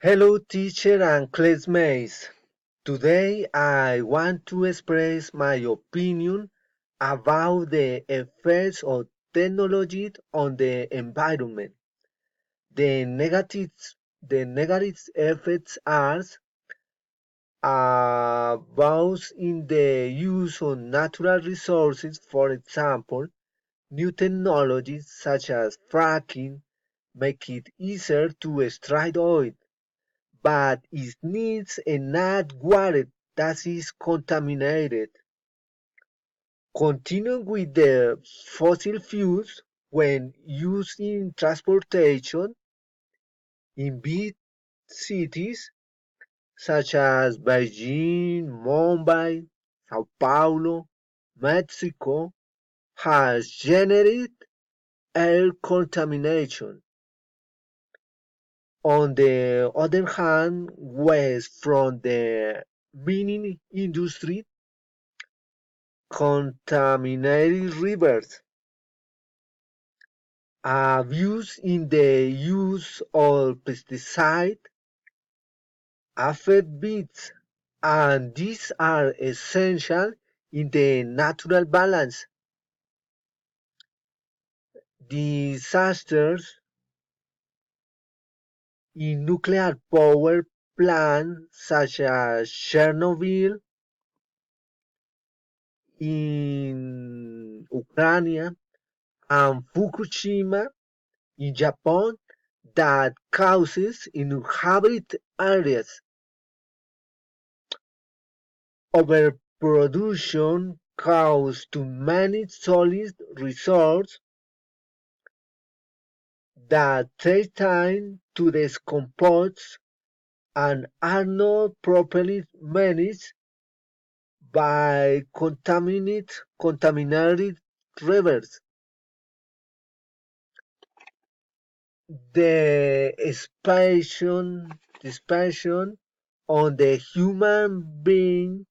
Hello, teacher and classmates. Today I want to express my opinion about the effects of technology on the environment. The negatives, the negative effects are both in the use of natural resources, for example, new technologies such as fracking make it easier to extract oil, but it needs enough water that is contaminated. Continuing with the fossil fuels, when used in transportation in big cities such as Beijing, Mumbai, Sao Paulo, Mexico, has generated air contamination. On the other hand, waste from the mining industry contaminated rivers, abuse in the use of pesticides affect bees, and these are essential in the natural balance. Disasters in nuclear power plants such as Chernobyl in Ukraine and Fukushima in Japan that causes inhabit areas. Overproduction causes too many solid resources that take time to decompose and are not properly managed by contaminated rivers. The expansion on the human being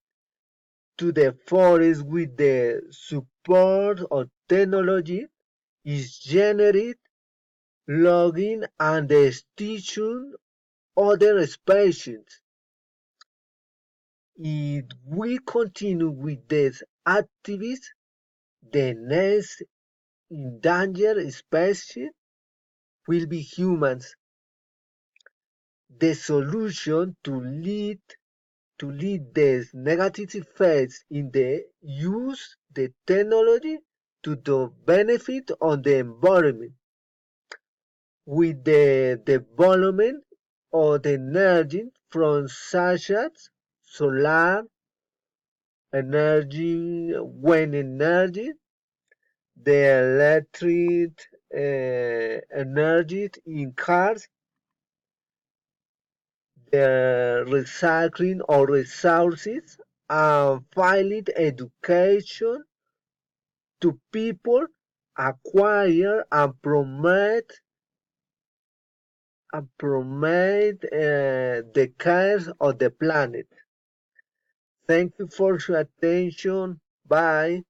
to the forest with the support of technology is generated logging and the extinction other species. If we continue with these activities, the next endangered species will be humans. The solution to lead these negative effects in the use the technology to the benefit of the environment with the development of the energy from such as solar energy, wind energy, the electric energy in cars, the recycling of resources, and finally education to people acquire and promote the care of the planet. Thank you for your attention. Bye.